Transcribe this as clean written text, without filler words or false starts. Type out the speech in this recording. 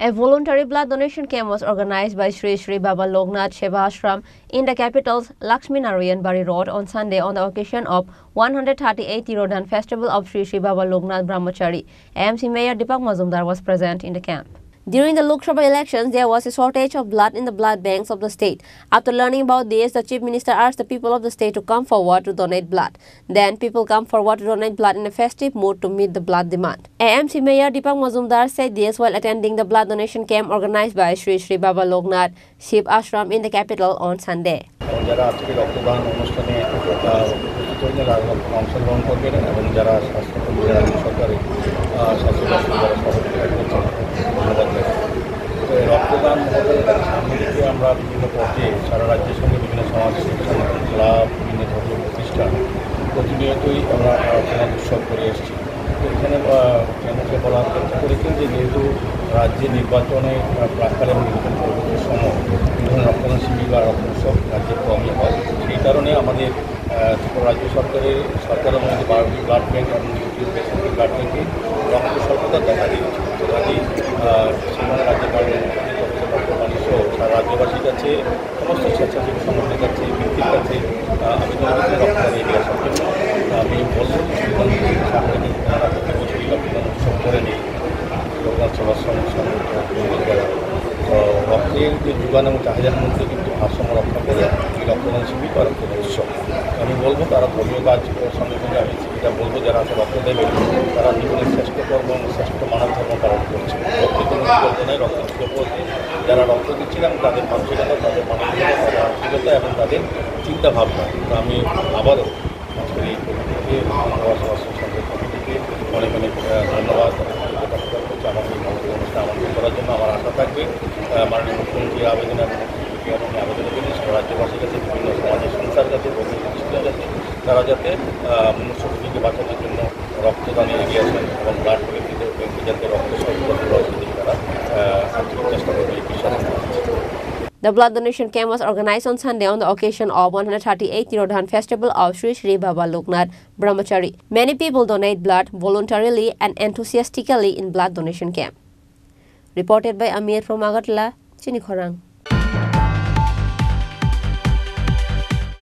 A voluntary blood donation camp was organized by Sri Sri Baba Loknath Seva Ashram in the capital's Lakshminarayan Bari Road on Sunday on the occasion of 138th Tirodhan Festival of Sri Sri Baba Loknath Brahmachari. AMC Mayor Deepak Mazumdar was present in the camp. During the Lok Sabha elections, there was a shortage of blood in the blood banks of the state. After learning about this, the Chief Minister asked the people of the state to come forward to donate blood. Then, people come forward to donate blood in a festive mood to meet the blood demand. AMC Mayor Deepak Mazumdar said this while attending the blood donation camp organized by Sri Sri Baba Loknath Seva Ashram in the capital on Sunday. রক্তদান মহোদয় আমরা বিভিন্ন পর্যায়ে সারা রাজ্যের সঙ্গে বিভিন্ন সমাজ club বিভিন্ন ধর্মীয় প্রতিষ্ঠান প্রতিনিয়তই আমরা রক্তদান উৎসব করে এসেছি। তো এখানে কেন্দ্রকে বলার চেষ্টা করেছেন যে যেহেতু রাজ্যে নির্বাচনে প্রাককালে এবং নির্বাচন পরবর্তী সময় বিভিন্ন রক্তদান শিবির বা রক্ত উৎসব রাজ্যে কমই হয়, সেই কারণে আমাদের রাজ্য সরকারের মধ্যে 12টি ব্লাড ব্যাঙ্ক এবং 2টি বেসরকারি ব্লাড ব্যাঙ্কে রক্ত স্বল্পতা দেখা দিয়েছে। তো কাজেই সেখানে রাজ্যপাল সারা রাজ্যবাসীর কাছে সমস্ত স্বেচ্ছাসেবী সংগঠনের কাছে ব্যক্তির কাছে আবেদন রক্তদান এগিয়ে আসার জন্য আমি বলব সামনে তারা প্রতি বছরই রক্তদান উৎসব করে নিই লোকনাথ সেবা দ্বারা। তো রক্তের যে যোগান এবং চাহিদার মধ্যে কিন্তু ভারসাম্য রক্ষা করে এই রক্তদান শিবির বা রক্তদান উৎসব আমি বলবো তারা ধর্মীয় কাজ সঙ্গে সঙ্গে আমি এটা বলবো যারা আছে রক্ত দেবে তারা জীবনের শ্রেষ্ঠ কর্ম এবং শ্রেষ্ঠ মানব ধর্ম পালন করছে। রক্তের কোনো বিকল্প নেই, রক্ত দিতে বলতে যারা রক্ত দিচ্ছিলাম তাদের মানসিকতা, তাদের মানবিকতা, তাদের আর্থিকতা এবং তাদের চিন্তা ভাবনা। তো আমি আবারও আজকের এই কমিটিকে কমিটিকে অনেক অনেক ধন্যবাদ করছি আমাকে এই অনুষ্ঠান আমন্ত্রণ করার জন্য। আমার আশা থাকবে মাননীয় মুখ্যমন্ত্রীর আবেদন এবং আবেদনের জন্য সারা রাজ্যবাসীর কাছে বিভিন্ন সমাজের সংস্থার কাছে প্রতিষ্ঠানের কাছে তারা যাতে মনুষ্য রোগীকে বাঁচানোর জন্য রক্তদানে এগিয়ে আসেন এবং ব্লাড ব্যাঙ্কে যাতে রক্ত সরবরাহ তারা চেষ্টা করবে এই বিশ্বাস। The blood donation camp was organized on Sunday on the occasion of 138th Tirodhan Festival of Sri Sri Baba Loknath Brahmachari. Many people donate blood voluntarily and enthusiastically in blood donation camp. Reported by Amir from Agartala, Chinikhorang.